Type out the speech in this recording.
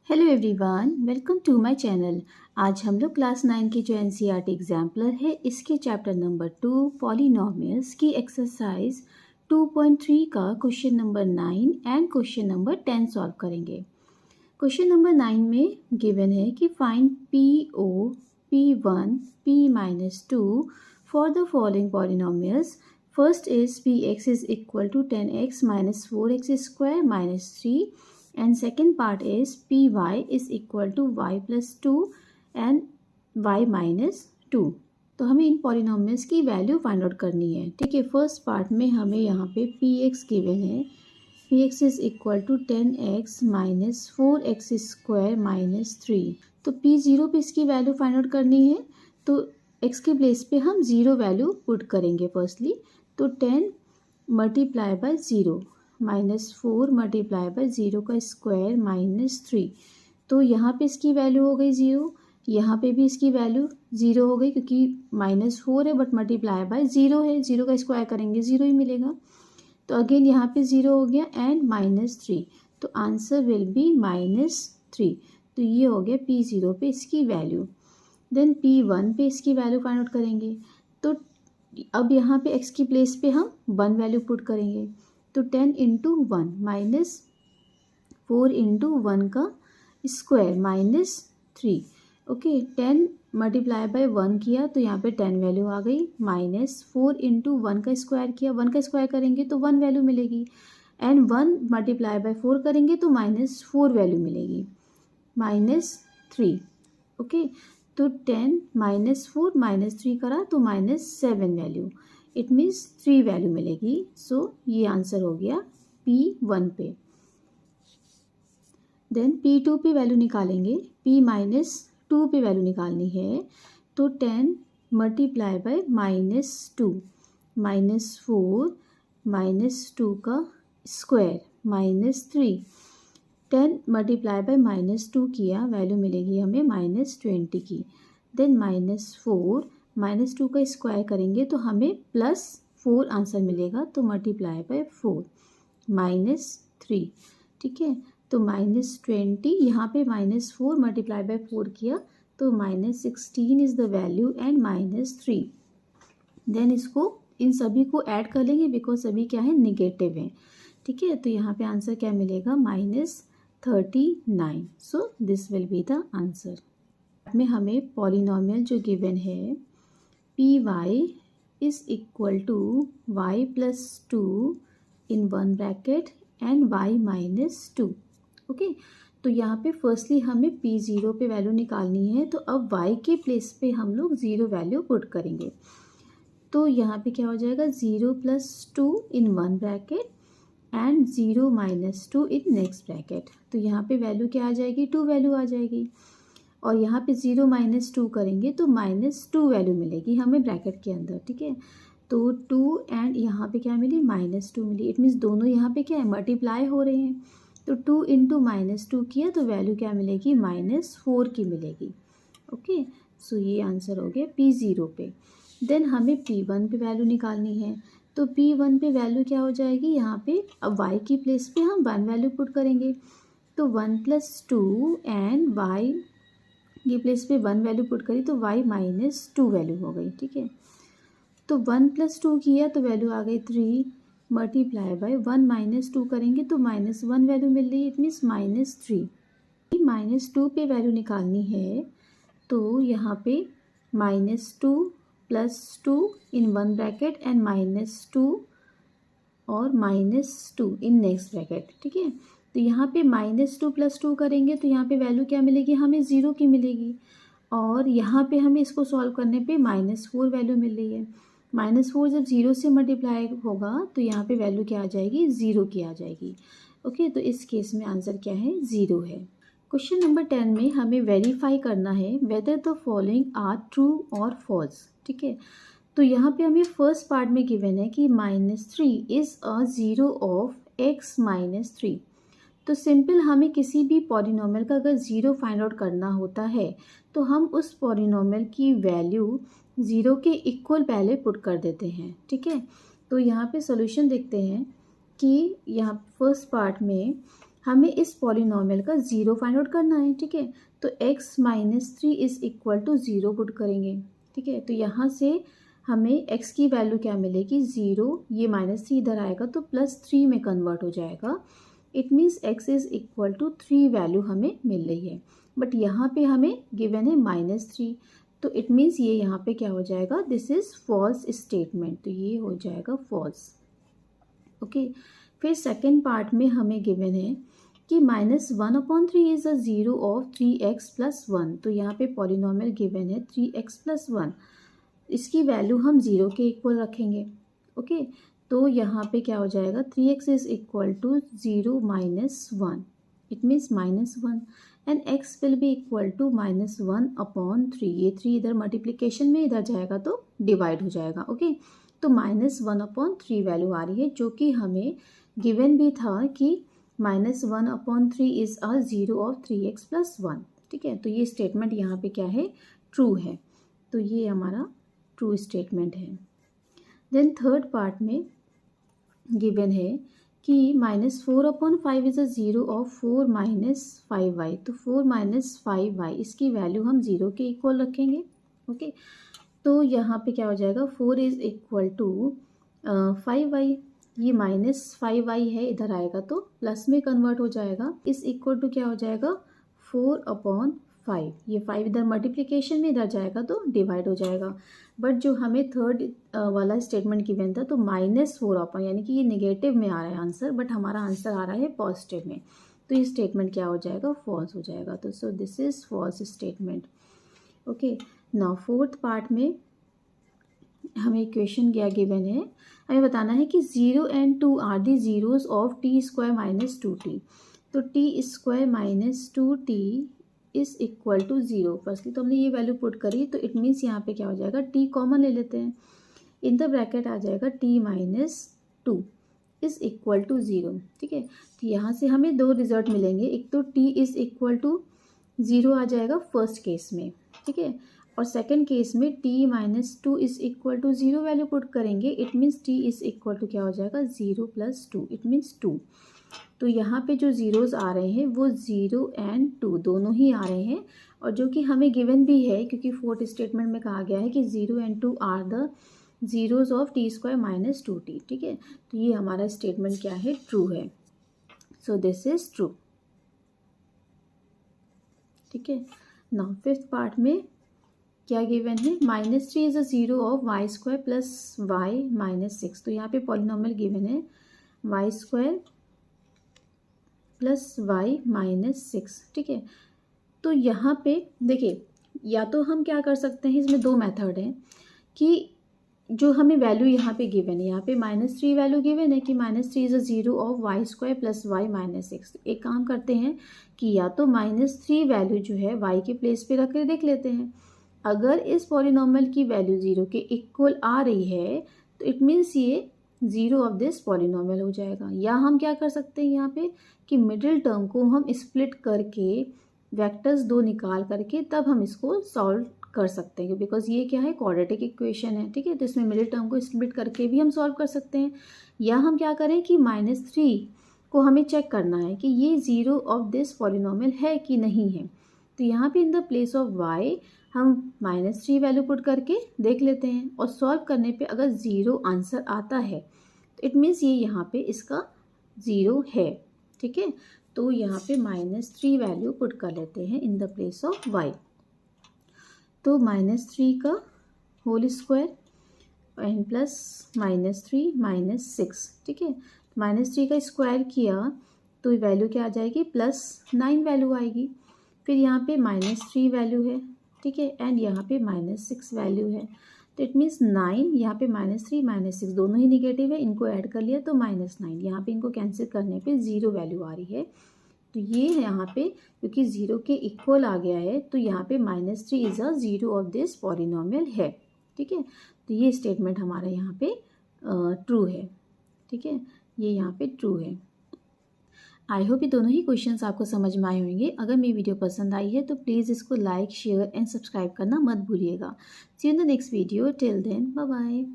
Hello everyone, welcome to my channel. आज हम लोग क्लास 9 की जो एनसीईआरटी एग्जाम्पलर है इसके चैप्टर नंबर 2 पॉलिनॉमियल्स की एक्सरसाइज 2.3 का question number 9 and question number 10 solve करेंगे। क्वेश्चन नंबर 9 में गिवन है कि find PO, P1, P-2 for the following polynomials. First is Px is equal to 10x minus 4x square minus 3 and second part is Py is equal to y plus 2 and y minus 2। तो हमें इन polynomials की value find out करनी है। ठीक है, first part में हमें यहाँ पे Px गिवन है, Px is equal to 10x minus 4x square minus 3। तो P0 पे इसकी वैल्यू फाइंड आउट करनी है, तो x के प्लेस पे हम 0 वैल्यू पुट करेंगे फर्स्टली। तो 10 multiply by 0 minus 4 multiply by 0 का स्क्वायर माइनस 3। तो यहाँ पे इसकी वैल्यू हो गई 0, यहाँ पे भी इसकी वैल्यू 0 हो गई क्योंकि माइनस 4 है बट मल्टीप्लाई बाय 0 है, 0 का स्क्वायर करेंगे 0 ही मिलेगा। तो अगेन यहाँ पे 0 हो गया एंड माइनस 3, तो आंसर विल बी माइनस 3। तो ये हो गया P0 पे इसकी वैल्यू। देन P1 पे इसकी वैल्यू फाइंड आउट करेंगे। तो अब यहाँ पे x की प्लेस पे हम 1 वैल्यू पुट करेंगे। तो 10 इंटू 1 माइनस 4 इंटू 1 का square minus 3। Okay, 10 multiply by 1 किया तो यहाँ पे 10 वैल्यू आ गई, माइनस 4 इंटू 1 का स्क्वायर किया, 1 का स्क्वायर करेंगे तो 1 वैल्यू मिलेगी एंड 1 मल्टीप्लाई बाय 4 करेंगे तो माइनस 4 वैल्यू मिलेगी, माइनस 3। ओके, तो 10 माइनस 4 माइनस 3 करा तो minus 7 value, it means 3 value मिलेगी। सो ये आंसर हो गया P1 पे। देन P2 पे वैल्यू निकालेंगे, P-2 पे वैल्यू निकालनी है। तो 10 multiply by minus 2 minus 4 minus 2 का square minus 3। 10 multiply by minus 2 किया, वैल्यू मिलेगी हमें माइनस 20 की। देन माइनस 4 माइनस 2 का स्क्वायर करेंगे तो हमें प्लस 4 आंसर मिलेगा, तो मल्टीप्लाई बाय 4 माइनस 3। ठीक है, तो माइनस 20, यहाँ पे माइनस 4 मल्टीप्लाई बाय 4 किया तो minus 16 is the value and minus 3। Then इसको इन सभी को ऐड कर लेंगे बिकॉज सभी क्या है, निगेटिव हैं। ठीक है, तो यहाँ पे आंसर क्या मिलेगा, minus 39। So this will be the answer. में हमें पॉलिनॉमियल जो गिवन है Py is equal to y plus 2 in 1 bracket and y minus 2। Okay, तो यहाँ पे फर्स्टली हमें P0 पे वैल्यू निकालनी है, तो अब y के प्लेस पे हम लोग 0 वैल्यू पुट करेंगे। तो यहाँ पे क्या हो जाएगा, 0 plus 2 in 1 bracket and 0 minus 2 in next bracket. तो यहाँ पे वैल्यू क्या आ जाएगी, 2 वैल्यू आ जाएगी और यहाँ पे 0 माइनस 2 करेंगे तो माइनस 2 वैल्यू मिलेगी हमें ब्रैकेट के अंदर। ठीक है, तो 2 एंड यहाँ पे क्या मिली, माइनस 2 मिली। इट मीन्स दोनों यहाँ पे क्या है, मल्टीप्लाई हो रहे हैं। तो 2 इंटू माइनस 2 किया तो वैल्यू क्या मिलेगी, माइनस 4 की मिलेगी। ओके, सो ये आंसर हो गया P0 पे। देन हमें P1 पे वैल्यू निकालनी है। तो P1 पे वैल्यू क्या हो जाएगी, यहाँ पे अब y की प्लेस पे हम 1 वैल्यू पुट करेंगे। तो 1 प्लस 2 एंड y ये प्लेस पे 1 वैल्यू पुट करी तो y माइनस 2 वैल्यू हो गई। ठीक है, तो 1 प्लस 2 किया तो वैल्यू आ गई 3 मल्टीप्लाई बाय 1 माइनस 2 करेंगे तो माइनस 1 वैल्यू मिल रही है, इट मीन्स माइनस 3। माइनस 2 पे वैल्यू निकालनी है, तो यहाँ पे minus 2 plus 2 in 1 bracket and minus 2 और माइनस 2 इन नेक्स्ट ब्रैकेट। ठीक है, तो यहाँ पे माइनस 2 प्लस 2 करेंगे तो यहाँ पे वैल्यू क्या मिलेगी, हमें 0 की मिलेगी और यहाँ पे हमें इसको सॉल्व करने पे माइनस 4 वैल्यू मिल रही है। माइनस 4 जब 0 से मल्टीप्लाई होगा तो यहाँ पे वैल्यू क्या आ जाएगी, 0 की आ जाएगी। ओके, तो इस केस में आंसर क्या है, 0 है। क्वेश्चन नंबर 10 में हमें वेरीफाई करना है whether the following are true और फॉल्स। ठीक है, तो यहाँ पे हमें फर्स्ट पार्ट में गिवन है कि -3 is a zero of x minus 3। तो सिंपल हमें किसी भी पॉलिनॉमियल का अगर ज़ीरो फाइंड आउट करना होता है तो हम उस पॉलिनॉमियल की वैल्यू 0 के इक्वल पहले पुट कर देते हैं। ठीक है, तो यहाँ पे सॉल्यूशन देखते हैं कि यहाँ फर्स्ट पार्ट में हमें इस पॉलिनॉमियल का ज़ीरो फाइंड आउट करना है, ठीक है। तो x minus 3 is equal to zero put करेंगे, ठीक है। तो यहाँ से हमें x की वैल्यू क्या मिलेगी, ज़ीरो, ये -3 इधर आएगा तो +3 में कन्वर्ट हो जाएगा। It means x is equal to 3 value हमें मिल रही है, बट यहाँ पे हमें गिवन है -3, तो इट मीन्स ये यहाँ पे क्या हो जाएगा, दिस इज़ फॉल्स स्टेटमेंट, तो ये हो जाएगा फॉल्स। ओके, फिर सेकेंड पार्ट में हमें गिवन है कि -1/3 is a zero of 3x + 1, तो यहाँ पे पॉलिनॉमियल गिवन है 3x + 1, इसकी वैल्यू हम ज़ीरो के इक्वल रखेंगे। ओके, तो यहाँ पे क्या हो जाएगा, 3x is equal to 0 - 1, it means -1, and x will be equal to -1/3, ये 3 इधर मल्टीप्लिकेशन में इधर जाएगा तो डिवाइड हो जाएगा। ओके, तो -1/3 वैल्यू आ रही है, जो कि हमें गिवन भी था कि -1/3 is a zero of 3x + 1, ठीक है। तो ये स्टेटमेंट यहाँ पे क्या है, ट्रू है, तो ये हमारा ट्रू स्टेटमेंट है। देन थर्ड पार्ट में गिवन है कि -4/5 is a zero of 4 - 5y, तो 4 - 5y इसकी वैल्यू हम ज़ीरो के इक्वल रखेंगे। ओके, तो यहाँ पे क्या हो जाएगा, 4 इज़ इक्वल टू 5y, ये -5y है, इधर आएगा तो प्लस में कन्वर्ट हो जाएगा, इस इक्वल टू क्या हो जाएगा 4/5, ये 5 इधर मल्टीप्लिकेशन में इधर जाएगा तो डिवाइड हो जाएगा। बट जो हमें थर्ड वाला स्टेटमेंट गिवन था तो -4/, यानी कि ये नेगेटिव में आ रहा है आंसर, बट हमारा आंसर आ रहा है पॉजिटिव में, तो ये स्टेटमेंट क्या हो जाएगा, फॉल्स हो जाएगा। तो so this is false statement. Okay, now fourth part में हमें इक्वेशन क्या गिवन है, हमें बताना है कि 0 and 2 are the zeros of t² - 2t, तो t² - 2t is equal to 0। Firstly तो हमने ये वैल्यू पुट करी, तो इट मीन्स यहाँ पे क्या हो जाएगा, t कॉमन ले लेते हैं, इन द ब्रैकेट आ जाएगा t - 2 इज़ इक्वल टू 0, ठीक है। तो यहाँ से हमें दो रिजल्ट मिलेंगे, एक तो t इज़ इक्वल टू 0 आ जाएगा फर्स्ट केस में, ठीक है, और सेकंड केस में t - 2 is equal to 0 value put करेंगे, it means t is equal to क्या हो जाएगा, 0 + 2, इट मीन्स 2। तो यहाँ पे जो ज़ीरोज़ आ रहे हैं वो 0 and 2 दोनों ही आ रहे हैं, और जो कि हमें गिवन भी है, क्योंकि फोर्थ स्टेटमेंट में कहा गया है कि 0 and 2 are the zeros of t² - 2t, ठीक है। तो ये हमारा स्टेटमेंट क्या है, ट्रू है, सो दिस इज़ ट्रू, ठीक है। नाउ फिफ्थ पार्ट में क्या गिवन है, -3 is a zero of y² + y - 6, तो यहाँ पे पॉलिनॉमियल गिवन है y² + y - 6, ठीक है। तो यहाँ पे देखिए, या तो हम क्या कर सकते हैं, इसमें दो मेथड हैं कि जो हमें वैल्यू यहाँ पे गिवन है, यहाँ पे -3 वैल्यू गिवन है कि -3 is a zero of y² + y - 6, तो एक काम करते हैं कि या तो -3 वैल्यू जो है y के प्लेस पे रख कर देख लेते हैं, अगर इस पॉलिनॉमियल की वैल्यू 0 के इक्वल आ रही है तो इट मीन्स ये 0 ऑफ दिस पॉलिनॉमियल हो जाएगा। या हम क्या कर सकते हैं यहाँ पे कि मिडिल टर्म को हम स्प्लिट करके वेक्टर्स दो निकाल करके तब हम इसको सॉल्व कर सकते हैं, बिकॉज ये क्या है, क्वाड्रेटिक इक्वेशन है, ठीक है। तो इसमें मिडिल टर्म को स्प्लिट करके भी हम सॉल्व कर सकते हैं, या हम क्या करें कि -3 को हमें चेक करना है कि ये 0 ऑफ दिस पॉलिनॉमियल है कि नहीं है, तो यहाँ पे in the place of y हम -3 वैल्यू पुट करके देख लेते हैं, और सॉल्व करने पे अगर 0 आंसर आता है तो इट मीन्स ये यहाँ पे इसका 0 है, ठीक है। तो यहाँ पे -3 वैल्यू पुट कर लेते हैं in the place of y, तो -3 का होल स्क्वायर एंड प्लस -3 - 6, ठीक है। -3 का स्क्वायर किया तो वैल्यू क्या आ जाएगी, +9 वैल्यू आएगी, फिर यहाँ पे -3 वैल्यू है, ठीक है, एंड यहाँ पे -6 वैल्यू है, तो इट मीन्स 9, यहाँ पे -3 - 6 दोनों ही निगेटिव है, इनको ऐड कर लिया तो -9, यहाँ पे इनको कैंसिल करने पे 0 वैल्यू आ रही है। तो ये यहाँ पे क्योंकि 0 के इक्वल आ गया है, तो यहाँ पे -3 is a zero of this polynomial है, ठीक है। तो ये स्टेटमेंट हमारा यहाँ पे ट्रू है, ठीक है, ये यहाँ पे ट्रू है। आई होप ये दोनों ही क्वेश्चंस आपको समझ में आए होंगे। अगर मेरी वीडियो पसंद आई है तो प्लीज़ इसको लाइक, शेयर एंड सब्सक्राइब करना मत भूलिएगा। See you in the next video, till then bye bye.